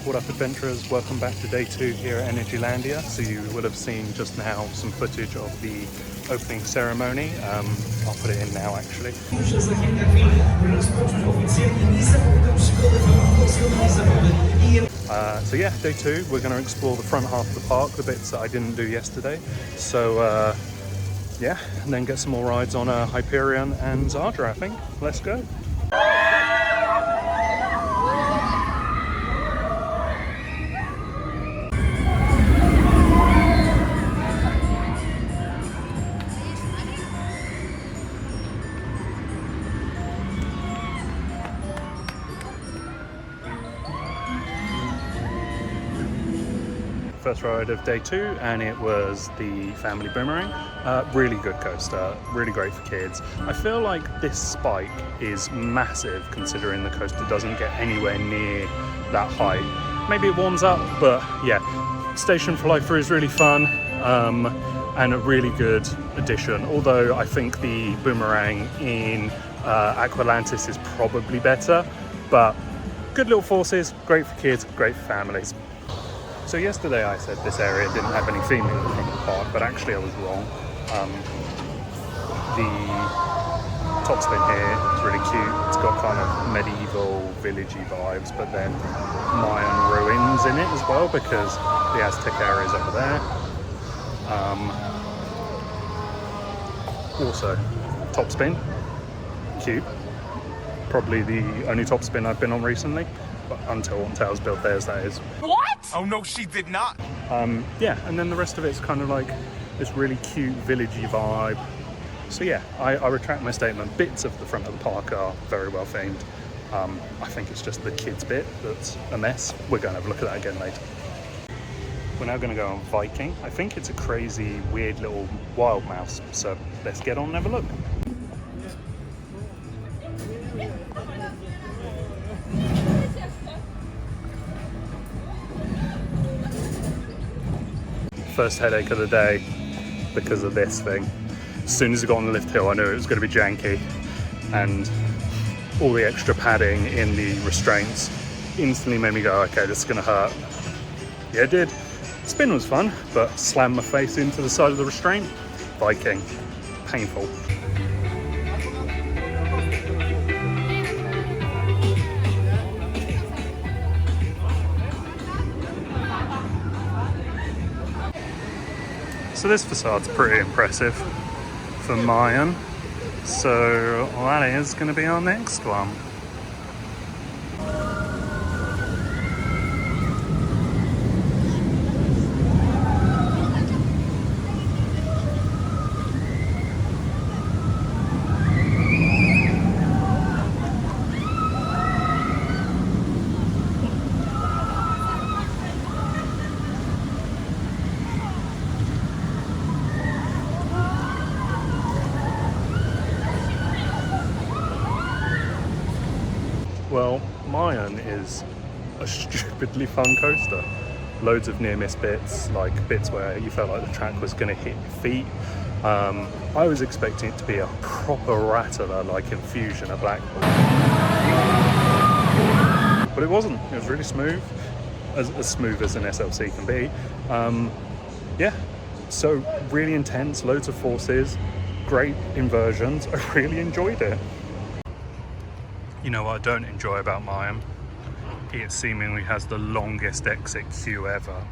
What up, adventurers? Welcome back to day 2 here at Energylandia. So you will have seen just now some footage of the opening ceremony. I'll put it in now actually. So yeah, day 2, we're going to explore the front half of the park, the bits that I didn't do yesterday. So yeah, and then get some more rides on Hyperion and Zadra, I think. Let's go. First ride of day 2, and it was the family boomerang. Really good coaster, really great for kids. I feel like this spike is massive considering the coaster doesn't get anywhere near that height. Maybe it warms up, but yeah, Station for Lifer is really fun and a really good addition. Although I think the boomerang in Aqualantis is probably better, but good little forces, great for kids, great for families. So yesterday I said this area didn't have any theming at the front of the park, but actually I was wrong. The top spin here is really cute. It's got kind of medieval, villagey vibes, but then Mayan ruins in it as well because the Aztec area is over there. Also, top spin, cute. Probably the only top spin I've been on recently, but until Tales built theirs, that is. What? Oh no, she did not. Yeah, and then the rest of it's kind of like this really cute villagey vibe. So yeah, I retract my statement. Bits of the front of the park are very well themed. I think it's just the kids bit that's a mess. We're going to have a look at that again later. We're now going to go on Viking. I think it's a crazy, weird little wild mouse. So let's get on and have a look. First headache of the day because of this thing. As soon as it got on the lift hill, I knew it was going to be janky, and all the extra padding in the restraints instantly made me go, okay, this is going to hurt. Yeah, it did. Spin was fun, but slammed my face into the side of the restraint. Viking. Painful. So this facade's pretty impressive for Mayan. So that is going to be our next one. Well, Mayan is a stupidly fun coaster. Loads of near-miss bits, like bits where you felt like the track was going to hit your feet. I was expecting it to be a proper rattler like Infusion at Blackpool. But it wasn't. It was really smooth, as smooth as an SLC can be. Yeah, so really intense, loads of forces, great inversions. I really enjoyed it. You know what I don't enjoy about Mayan? It seemingly has the longest exit queue ever.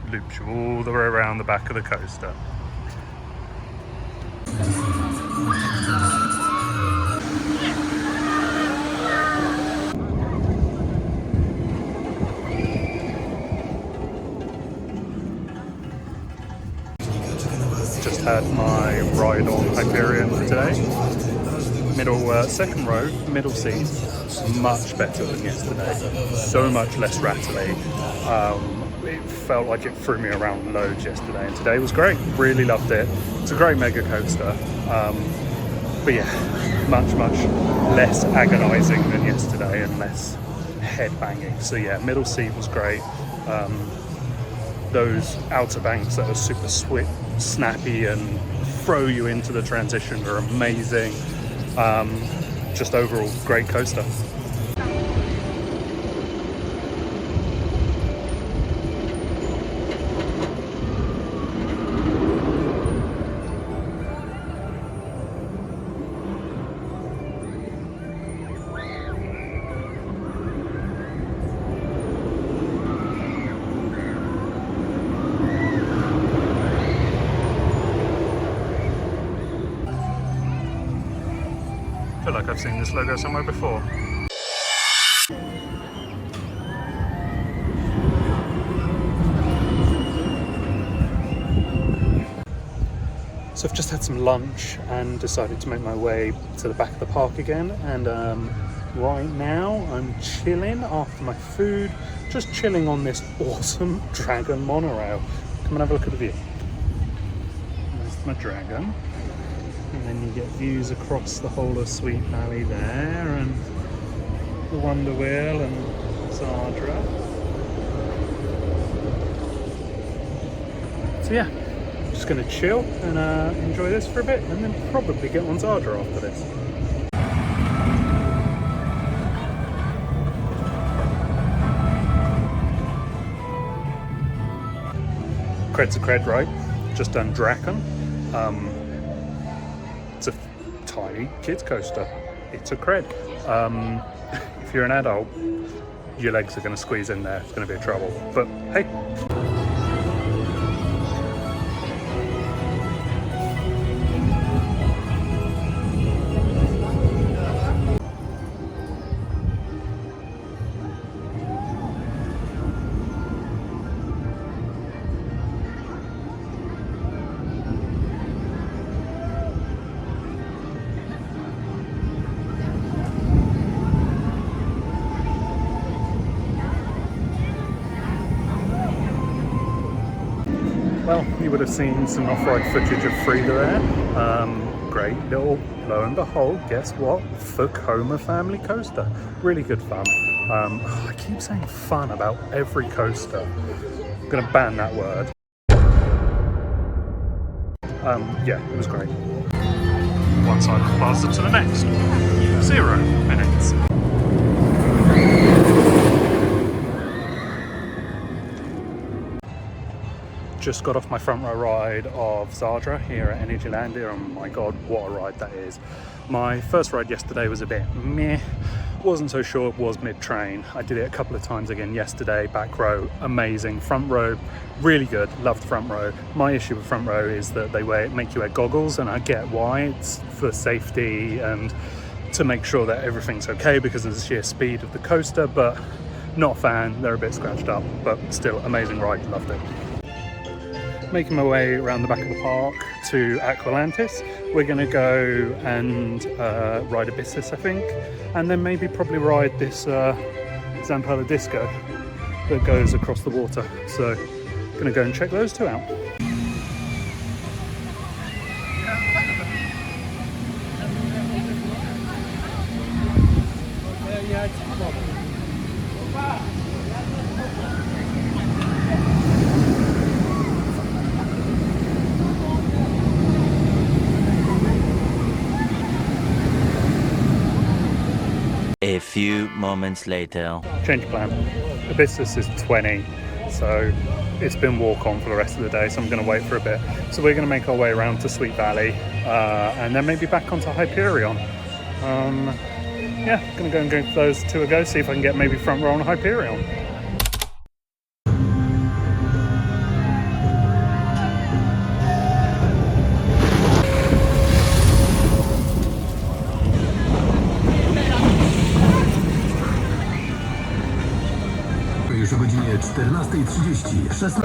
Loops you all the way around the back of the coaster. Just had my ride on Hyperion for today. Second row, middle seat, much better than yesterday. So much less rattly. It felt like it threw me around loads yesterday, and today was great. Really loved it. It's a great mega coaster. But yeah, much less agonizing than yesterday and less head banging. So yeah, middle seat was great. Those outer banks that are super snappy and throw you into the transition are amazing. Just overall great coaster. I've seen this logo somewhere before. So I've just had some lunch and decided to make my way to the back of the park again, and right now I'm chilling after my food, just chilling on this awesome dragon monorail. Come and have a look at the view. There's my dragon, and then you get views across the whole of Sweet Valley there, and the Wonder Wheel and Zadra. So yeah, just going to chill and enjoy this for a bit, and then probably get on Zadra after this. Cred's a cred, right? Just done Draken. It's a tiny kids coaster. It's a cred. If you're an adult, your legs are going to squeeze in there. It's going to be a trouble. But hey. Well, you would have seen some off-road footage of Frida there. Great little, lo and behold, guess what? Vekoma family coaster. Really good fun. I keep saying fun about every coaster. I'm going to ban that word. Yeah, it was great. One side of the plaza to the next. 0 minutes. Just got off my front row ride of Zadra here at Energylandia, and my god, what a ride that is. My first ride yesterday was a bit meh, wasn't so sure it was mid-train. I did it a couple of times again yesterday, back row, amazing. Front row, really good, loved front row. My issue with front row is that they make you wear goggles, and I get why, it's for safety and to make sure that everything's okay because of the sheer speed of the coaster, but not a fan, they're a bit scratched up, but still amazing ride, loved it. Making my way around the back of the park to Aqualantis. We're going to go and ride Abyssus, I think, and then maybe probably ride this Zampella Disco that goes across the water. So going to go and check those two out. A few moments later. Change of plan. Abyssus is 20, so it's been walk on for the rest of the day, so I'm going to wait for a bit. So we're going to make our way around to Sweet Valley, and then maybe back onto Hyperion. Yeah, going to go and give those two a go, see if I can get maybe front row on Hyperion.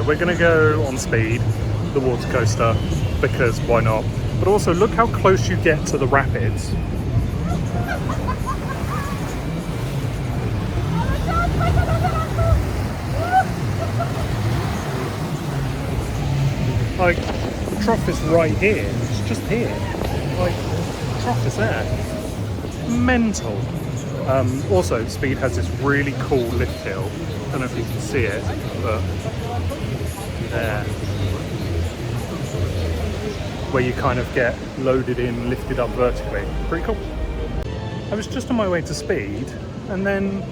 We're going to go on speed, the water coaster, because why not? But also look how close you get to the rapids. Like, the trough is right here, it's just here. Like, the trough is there. Mental. Also, Speed has this really cool lift hill. I don't know if you can see it, but there. Where you kind of get loaded in, lifted up vertically. Pretty cool. I was just on my way to Speed, and then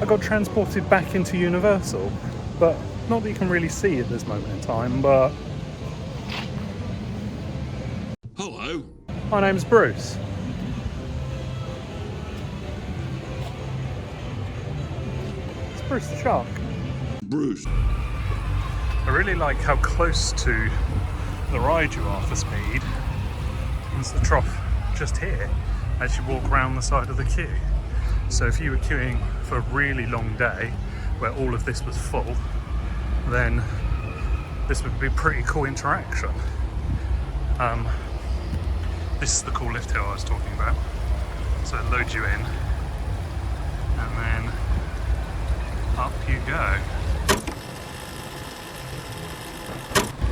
I got transported back into Universal. But not that you can really see at this moment in time, but... Hello. My name's Bruce. Bruce the Shark. Bruce. I really like how close to the ride you are for Speed. It's the trough just here. as you walk around the side of the queue. So if you were queuing for a really long day where all of this was full, then this would be pretty cool interaction. This is the cool lift hill I was talking about. So it loads you in and then up you go.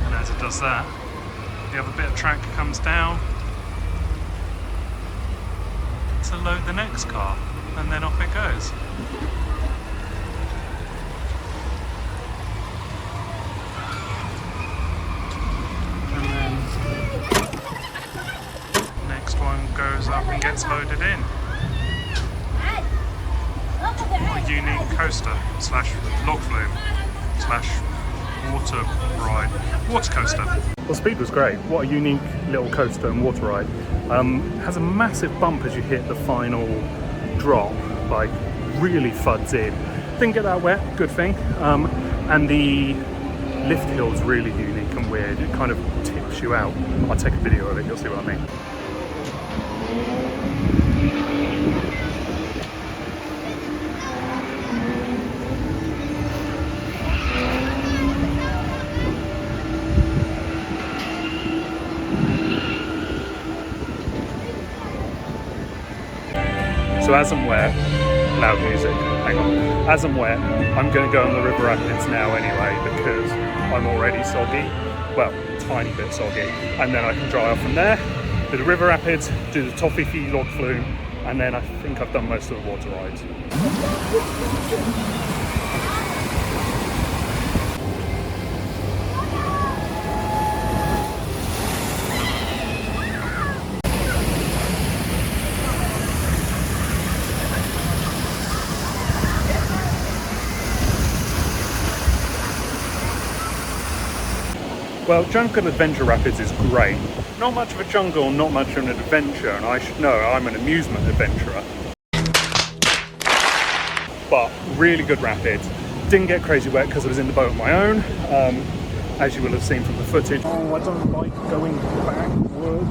And as it does that, the other bit of track comes down to load the next car, and then off it goes. And then next one goes up and gets loaded in. A unique coaster slash log flume slash water ride, water coaster. Well, speed was great. What a unique little coaster and water ride. Has a massive bump as you hit the final drop, like really fuds in. Didn't get that wet, good thing. And the lift hill's really unique and weird. It kind of tips you out. I'll take a video of it, you'll see what I mean. So as I'm wet, loud music, hang on. As I'm wet, I'm going to go on the river rapids now anyway because I'm already soggy, well, tiny bit soggy. And then I can dry off from there, do the river rapids, do the Toffee log flume, and then I think I've done most of the water rides. Well, Jungle Adventure Rapids is great. Not much of a jungle, not much of an adventure, and I should know I'm an amusement adventurer. But really good rapids. Didn't get crazy wet because I was in the boat on my own, as you will have seen from the footage. Oh, I don't like going backwards.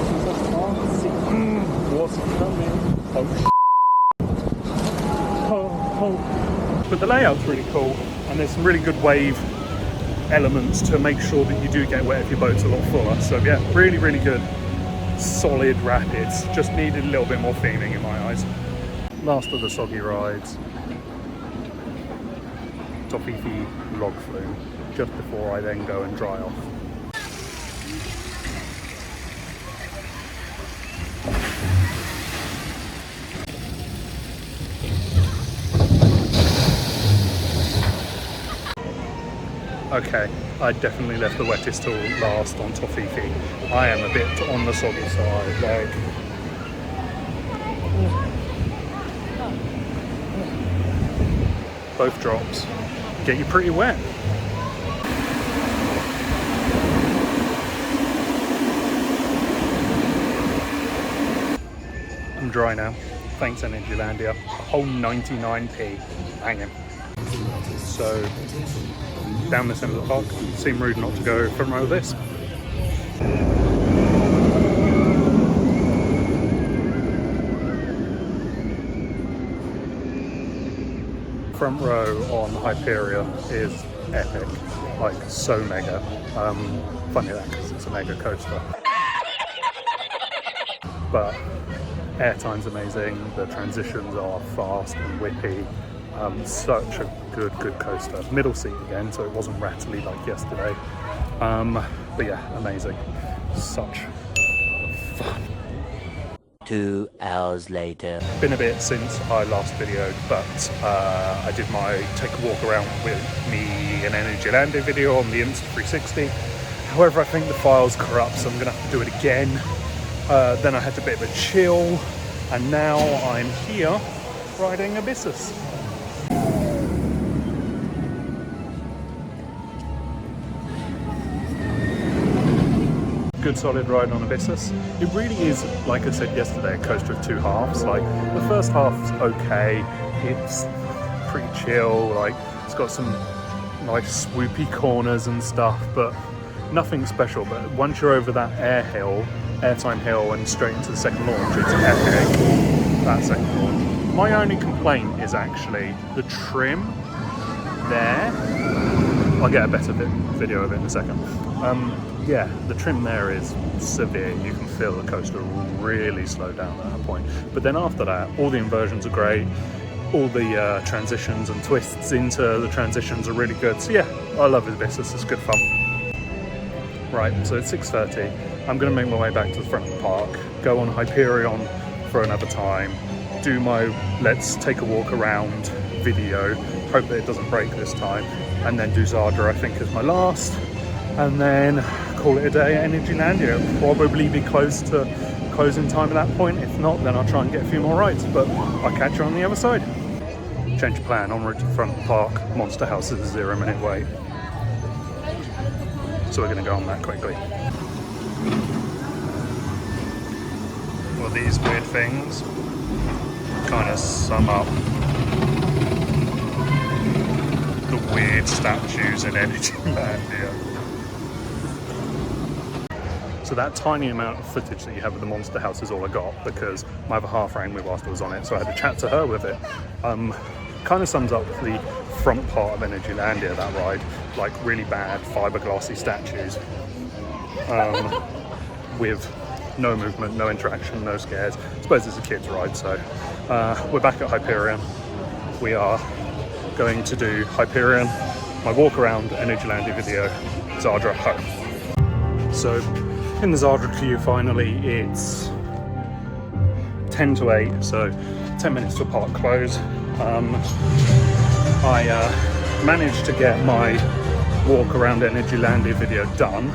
Because I can't see what's coming. Oh. But the layout's really cool, and there's some really good wave elements to make sure that you do get wet if your boat's a lot fuller. So yeah, really, really good, solid rapids. Just needed a little bit more theming in my eyes. Last of the soggy rides, Toffee log flume, just before I then go and dry off. Okay, I definitely left the wettest till last on Toffee. I am a bit on the soggy side, like. Both drops get you pretty wet. I'm dry now, thanks Energylandia. A whole 99p, hanging. So, down this end of the park, seemed rude not to go front row of this. Front row on Hyperion is epic, like so mega. Funny that because it's a mega coaster. But airtime's amazing, the transitions are fast and whippy. Such a good coaster. Middle seat again, so it wasn't rattly like yesterday. But yeah, amazing. Such fun. 2 hours later. Been a bit since I last videoed, but I did my take a walk around with me and Energylandia video on the Insta360. However, I think the file's corrupt, so I'm gonna have to do it again. Then I had a bit of a chill, and now I'm here riding Abyssus. Good solid ride on Abyssus. It really is, like I said yesterday, a coaster of two halves. Like the first half's okay, it's pretty chill, like it's got some nice swoopy corners and stuff, but nothing special. But once you're over that air hill, airtime hill and straight into the second launch. It's epic, that second launch. My only complaint is actually the trim there. I'll get a better video of it in a second. Yeah, the trim there is severe. You can feel the coaster really slow down at that point. But then after that, all the inversions are great. All the transitions and twists into the transitions are really good. So yeah, I love this. This is good fun. Right, so it's 6:30. I'm going to make my way back to the front of the park, go on Hyperion for another time, do my let's take a walk around video, hope that it doesn't break this time, and then do Zadra, I think, is my last, and then call it a day at Energylandia. It'll probably be close to closing time at that point. If not, then I'll try and get a few more rides, but I'll catch you on the other side. Change of plan, en route to the front of the park. Monster House is a 0-minute wait. So we're going to go on that quickly. Well, these weird things kind of sum up the weird statues in Energylandia. So that tiny amount of footage that you have of the Monster House is all I got, because my other half rang me whilst I was on it, so I had to chat to her with it. Kind of sums up the front part of Energylandia, that ride, like really bad fiberglassy statues with no movement, no interaction, no scares. I suppose it's a kid's ride, so we're back at Hyperion. We are going to do Hyperion, my walk around Energylandia video, Zadra home. So in the Zadra queue finally, it's 10 to 8, so 10 minutes to park close. I managed to get my walk around Energylandia video done.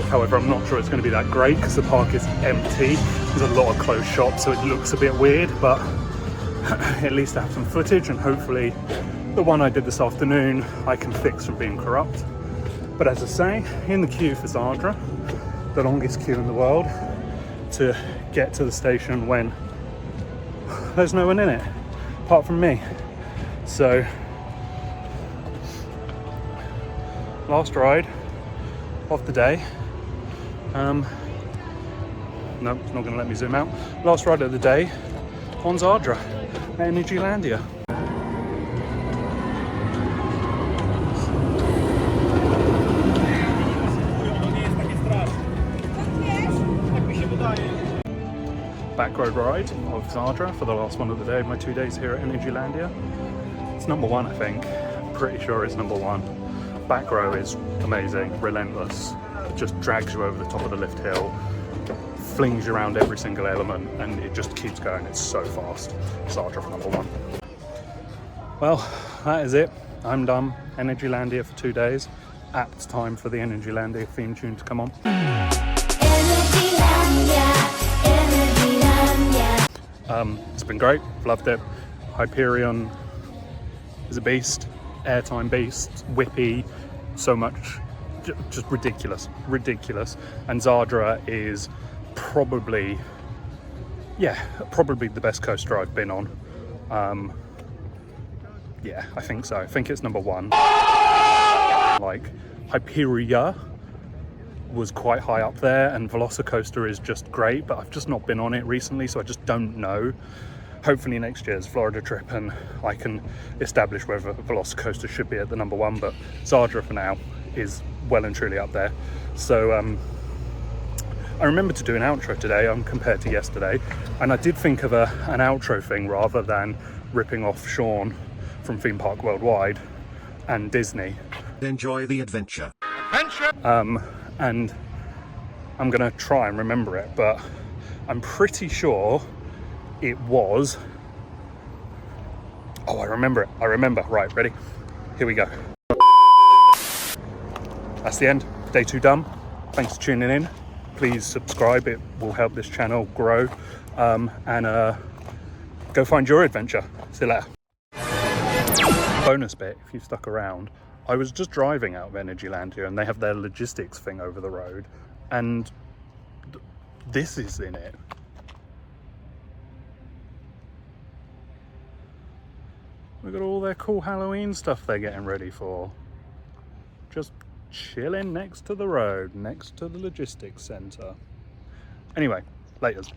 However, I'm not sure it's going to be that great because the park is empty. There's a lot of closed shops, so it looks a bit weird, but at least I have some footage, and hopefully the one I did this afternoon I can fix from being corrupt. But as I say, in the queue for Zadra, the longest queue in the world to get to the station when there's no one in it apart from me. So last ride of the day. No, it's not going to let me zoom out. Last ride of the day on Zadra at Energylandia. Back road ride of Zadra for the last one of the day, my 2 days here at Energylandia. It's number one, I think. Pretty sure it's number one. Back row is amazing, relentless, just drags you over the top of the lift hill, flings you around every single element, and it just keeps going. It's so fast. Zadra for number one. Well, that is it. I'm done. Energylandia for 2 days. Apt time for the Energylandia theme tune to come on. It's been great, loved it. Hyperion is a beast, airtime beast, whippy, so much, just ridiculous. And Zadra is probably the best coaster I've been on. Yeah, I think so. I think it's number one. Like Hyperia was quite high up there, and Velocicoaster is just great, but I've just not been on it recently, so I just don't know. Hopefully next year's Florida trip and I can establish whether Velocicoaster should be at the number one, but Zadra for now is well and truly up there. So I remembered to do an outro today compared to yesterday, and I did think of an outro thing rather than ripping off Sean from Theme Park Worldwide and Disney. Enjoy the adventure. And I'm gonna try and remember it, but I'm pretty sure it was, oh, I remember. Right, ready? Here we go. That's the end. Day 2 done. Thanks for tuning in. Please subscribe, it will help this channel grow. And go find your adventure. See you later. Bonus bit, if you've stuck around, I was just driving out of Energylandia and they have their logistics thing over the road, and this is in it. Look at all their cool Halloween stuff they're getting ready for. Just chilling next to the road, next to the logistics centre. Anyway, laters.